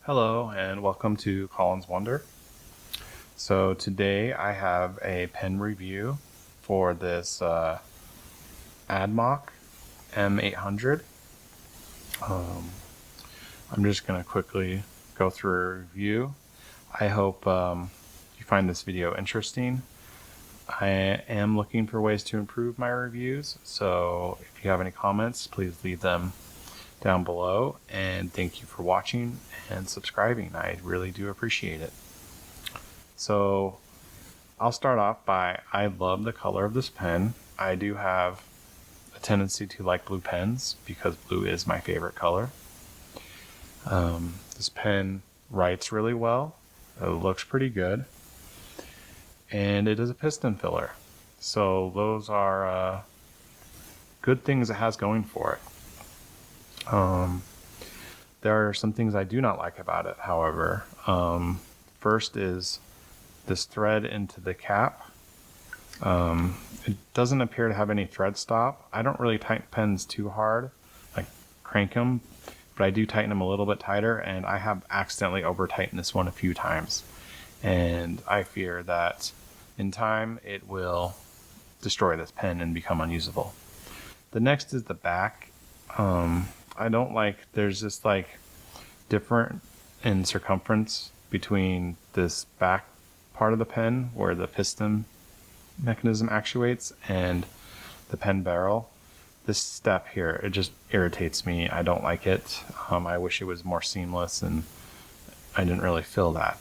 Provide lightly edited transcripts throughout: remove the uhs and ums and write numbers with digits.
Hello and welcome to Colin's Wonder. So today I have a pen review for this Admok M800. I'm just going to quickly go through a review. I hope you find this video interesting. I am looking for ways to improve my reviews, so if you have any comments, please leave them down below, and thank you for watching and subscribing. I really do appreciate it. So I'll start off by, I love the color of this pen. I do have a tendency to like blue pens because blue is my favorite color. This pen writes really well. It looks pretty good. And it is a piston filler. So those are good things it has going for it. There are some things I do not like about it, however. First is this thread into the cap. It doesn't appear to have any thread stop. I don't really tighten pens too hard, like crank them, but I do tighten them a little bit tighter, and I have accidentally over tightened this one a few times. And I fear that in time it will destroy this pen and become unusable. The next is the back. I don't like, there's this like different in circumference between this back part of the pen where the piston mechanism actuates and the pen barrel. This step here, it just irritates me. I don't like it. I wish it was more seamless, and I didn't really feel that.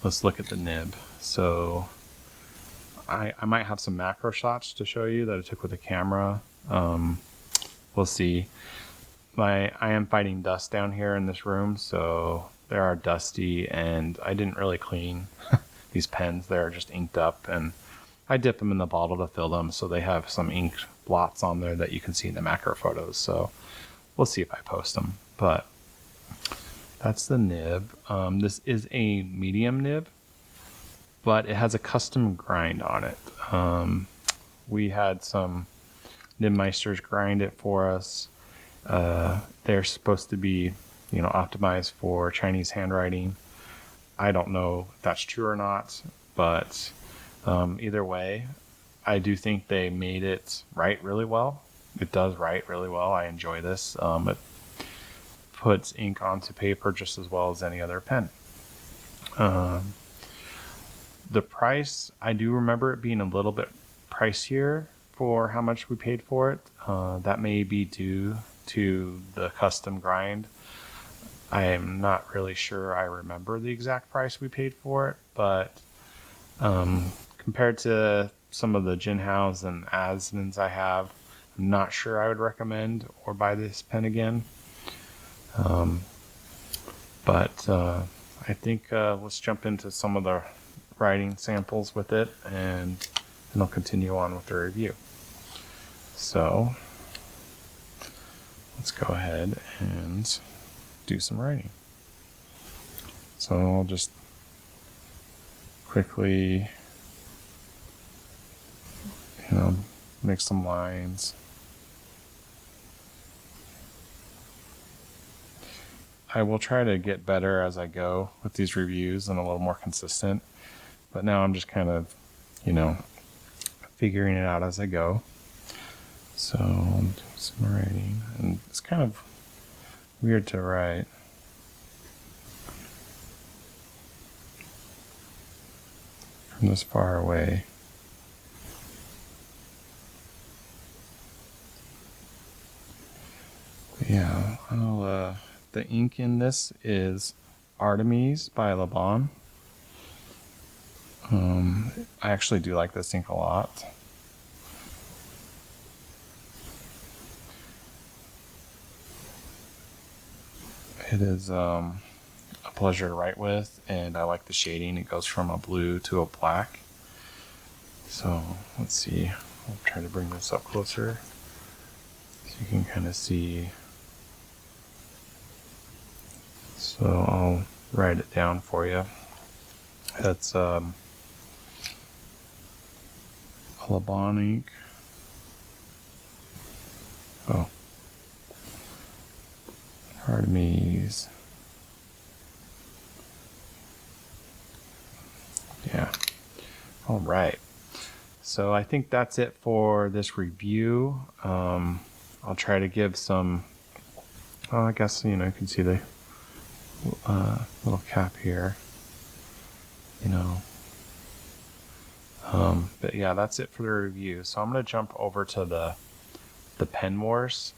Let's look at the nib. So I might have some macro shots to show you that I took with the camera. We'll see. I am fighting dust down here in this room, so they are dusty, and I didn't really clean these pens. They're just inked up, and I dip them in the bottle to fill them, so they have some ink blots on there that you can see in the macro photos. So we'll see if I post them, but that's the nib. This is a medium nib, but it has a custom grind on it. We had some Nibmeisters grind it for us. They're supposed to be, optimized for Chinese handwriting. I don't know if that's true or not, but either way, I do think they made it write really well. It does write really well. I enjoy this. It puts ink onto paper just as well as any other pen. The price, I do remember it being a little bit pricier for how much we paid for it. That may be due to the custom grind. I am not really sure I remember the exact price we paid for it, but compared to some of the Jinhaos and Asmans I have, I'm not sure I would recommend or buy this pen again. But I think let's jump into some of the writing samples with it, and then I'll continue on with the review. So let's go ahead and do some writing. So I'll just quickly, make some lines. I will try to get better as I go with these reviews and a little more consistent, but now I'm just kind of, figuring it out as I go. So I'll do some writing, and it's kind of weird to write. From this far away. But yeah, the ink in this is Artemis by Laban. I actually do like this ink a lot. It is a pleasure to write with, and I like the shading. It goes from a blue to a black. So let's see, I'll try to bring this up closer so you can kind of see. So I'll write it down for you. That's a Laban ink. Artemis. Yeah. All right. So I think that's it for this review. I'll try to give some, I guess, you can see the little cap here, but yeah, that's it for the review. So I'm going to jump over to the Pen Wars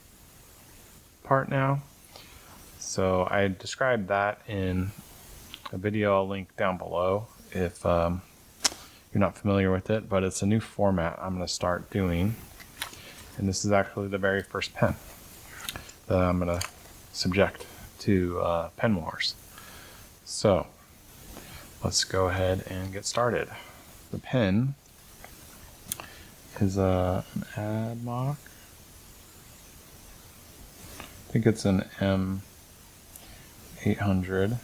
part now. So I described that in a video I'll link down below if you're not familiar with it, but it's a new format I'm going to start doing. And this is actually the very first pen that I'm going to subject to Pen Wars. So let's go ahead and get started. The pen is an Admok. I think it's an M800,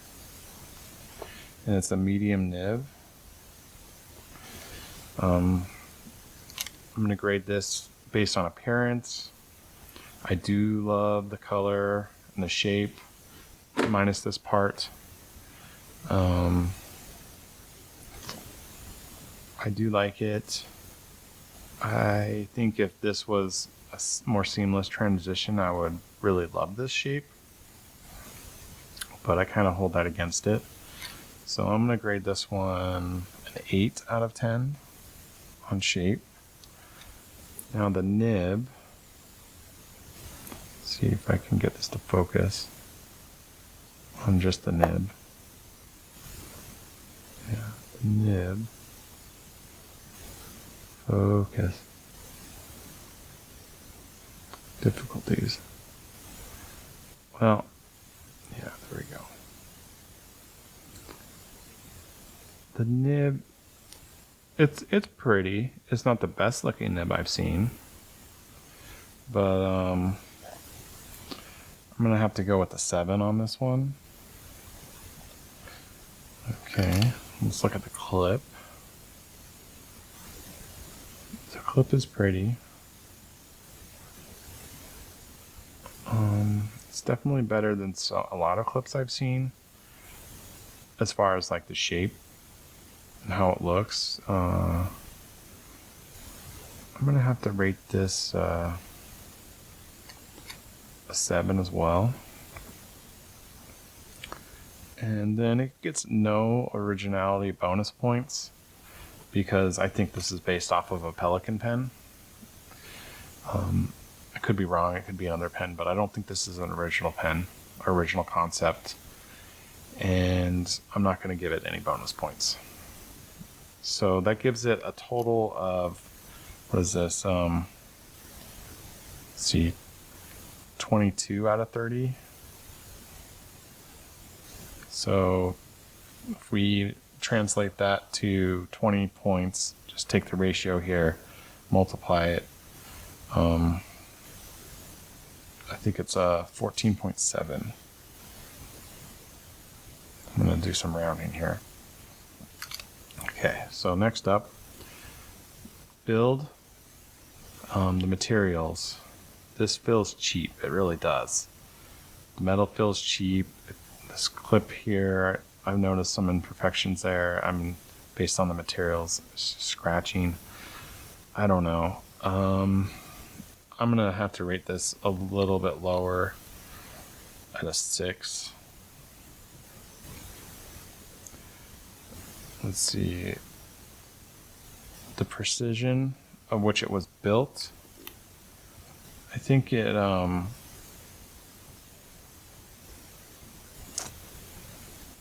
and it's a medium nib. I'm going to grade this based on appearance. I do love the color and the shape, minus this part. I do like it. I think if this was a more seamless transition, I would really love this shape. But I kind of hold that against it. So I'm going to grade this one an 8 out of 10 on shape. Now the nib, see if I can get this to focus on just the nib. Yeah, the nib. Focus. Difficulties. Well, yeah, there we go. The nib, it's pretty. It's not the best looking nib I've seen, but I'm gonna have to go with a 7 on this one. Okay, let's look at the clip. The clip is pretty. It's definitely better than a lot of clips I've seen as far as like the shape and how it looks. I'm gonna have to rate this a 7 as well. And then it gets no originality bonus points because I think this is based off of a Pelican pen. I could be wrong, it could be another pen, but I don't think this is an original pen, original concept. And I'm not going to give it any bonus points. So that gives it a total of, what is this? Let's see, 22 out of 30. So if we translate that to 20 points, just take the ratio here, multiply it. I think it's 14.7. I'm going to do some rounding here. Okay, so next up, build. The materials. This feels cheap. It really does. The metal feels cheap. This clip here, I've noticed some imperfections there. Based on the materials, scratching. I don't know. I'm gonna have to rate this a little bit lower at a 6. Let's see. The precision of which it was built. I think it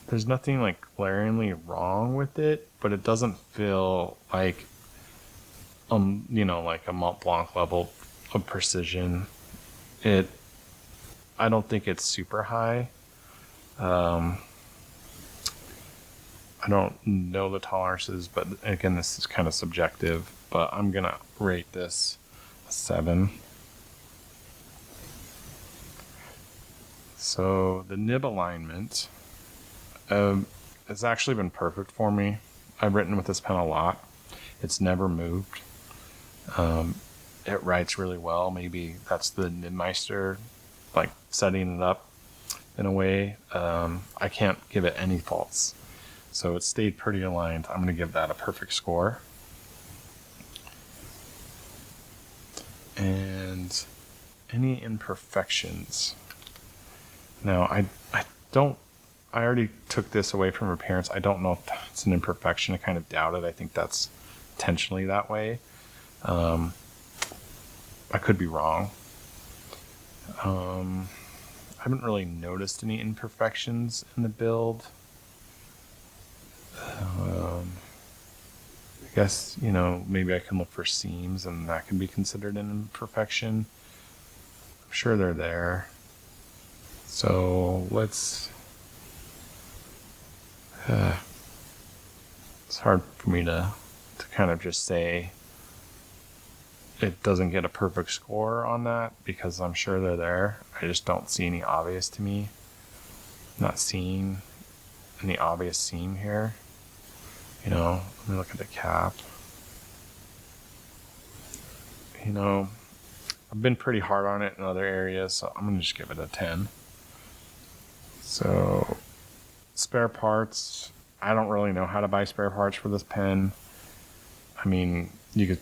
there's nothing like glaringly wrong with it, but it doesn't feel like like a Mont Blanc level of precision. I don't think it's super high. I don't know the tolerances, but again, this is kind of subjective, but I'm gonna rate this a 7. So the nib alignment has actually been perfect for me. I've written with this pen a lot. It's never moved. It writes really well. Maybe that's the Nibmeister, like setting it up. in a way. I can't give it any faults. So it stayed pretty aligned. I'm going to give that a perfect score. And any imperfections? Now, I already took this away from appearance. I don't know if that's an imperfection. I kind of doubt it. I think that's intentionally that way. I could be wrong. I haven't really noticed any imperfections in the build. I guess, maybe I can look for seams and that can be considered an imperfection. I'm sure they're there. So let's... it's hard for me to kind of just say it doesn't get a perfect score on that because I'm sure they're there. I just don't see any obvious to me. Not seeing any obvious seam here. Let me look at the cap. I've been pretty hard on it in other areas, so I'm going to just give it a 10. So, spare parts. I don't really know how to buy spare parts for this pen. I mean, you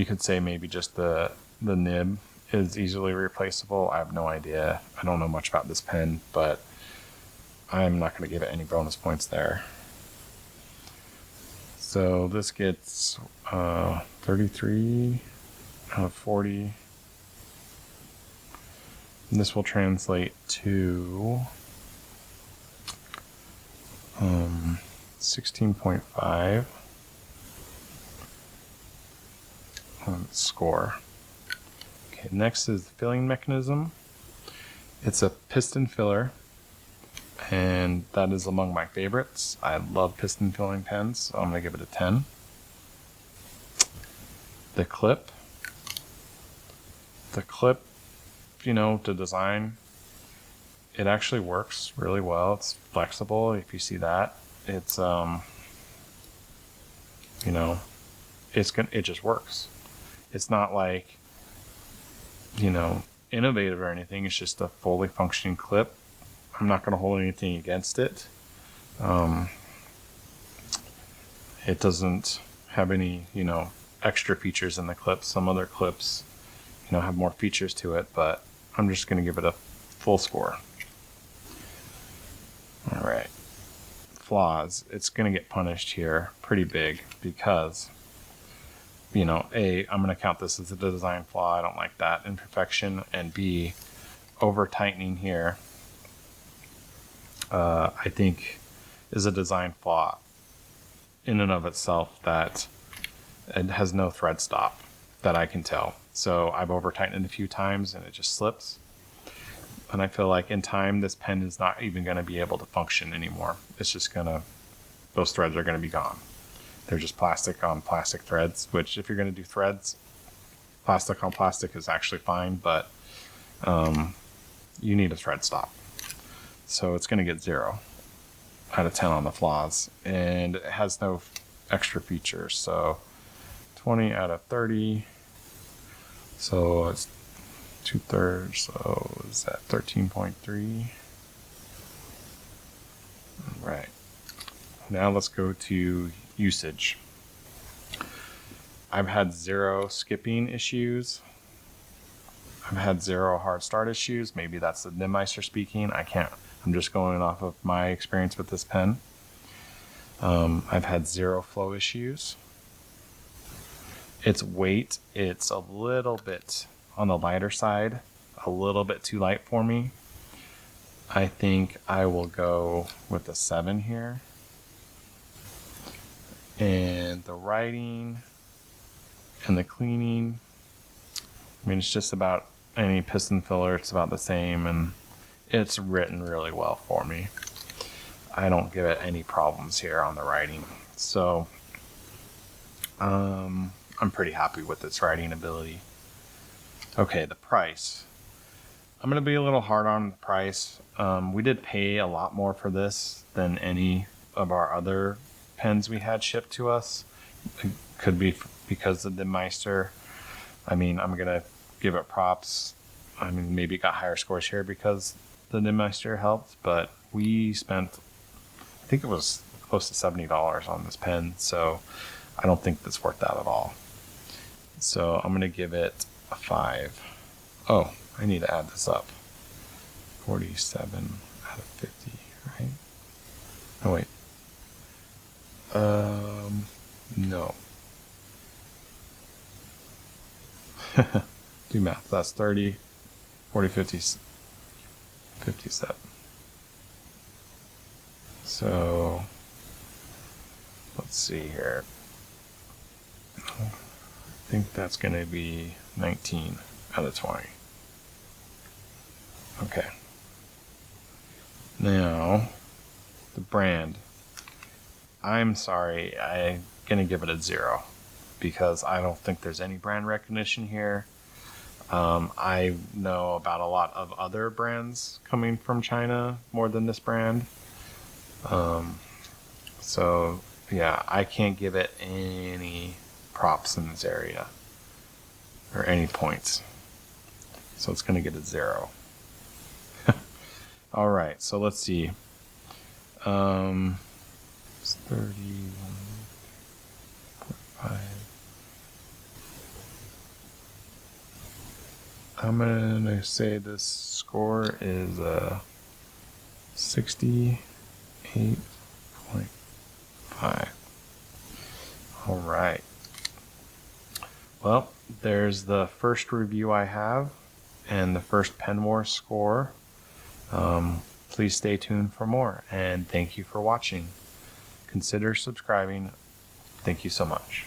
could say maybe just the nib is easily replaceable. I have no idea. I don't know much about this pen, but I'm not going to give it any bonus points there. So this gets 33 out of 40. And this will translate to 16.5 score. Okay, next is the filling mechanism. It's a piston filler, and that is among my favorites. I love piston filling pens, so I'm going to give it a 10. The clip, the design, it actually works really well. It's flexible. If you see that, it's it just works. It's not like innovative or anything. It's just a fully functioning clip. I'm not going to hold anything against it. It doesn't have any extra features in the clip. Some other clips have more features to it, but I'm just going to give it a full score. All right. Flaws. It's going to get punished here pretty big because, I'm going to count this as a design flaw. I don't like that imperfection. And B, over tightening here, I think is a design flaw in and of itself that it has no thread stop that I can tell. So I've over tightened it a few times and it just slips. And I feel like in time, this pen is not even going to be able to function anymore. It's just those threads are going to be gone. They're just plastic on plastic threads, which if you're going to do threads, plastic on plastic is actually fine, but you need a thread stop. So it's going to get 0 out of 10 on the flaws. And it has no extra features. So 20 out of 30. So it's 2/3, so is that 13.3? Right. Now let's go to usage. I've had 0 skipping issues. I've had 0 hard start issues. Maybe that's the Nibmeister speaking. I'm just going off of my experience with this pen. I've had 0 flow issues. Its weight, it's a little bit on the lighter side, a little bit too light for me. I think I will go with a 7 here. And the writing and the cleaning, it's just about any piston filler, it's about the same, and it's written really well for me. I don't give it any problems here on the writing. So, I'm pretty happy with its writing ability. Okay, the price. I'm going to be a little hard on the price. We did pay a lot more for this than any of our other pens we had shipped to us. It could be because of the Meister. I'm going to give it props. I mean, maybe it got higher scores here because the Nibmeister helped, but we spent, I think it was close to $70 on this pen, so I don't think that's worth that at all. So I'm going to give it a 5. Oh, I need to add this up. 47 out of 50, right? Oh, wait. No. Do math. That's 30, 40, 50, 57. So, let's see here. I think that's going to be 19 out of 20. Okay. Now, the brand. I'm sorry, I'm going to give it a 0 because I don't think there's any brand recognition here. I know about a lot of other brands coming from China more than this brand. So, yeah, I can't give it any props in this area or any points. So it's going to get a 0. All right, so let's see. It's 31.5. I'm going to say this score is 68.5. All right. Well, there's the first review I have and the first Pen Wars score. Please stay tuned for more, and thank you for watching. Consider subscribing. Thank you so much.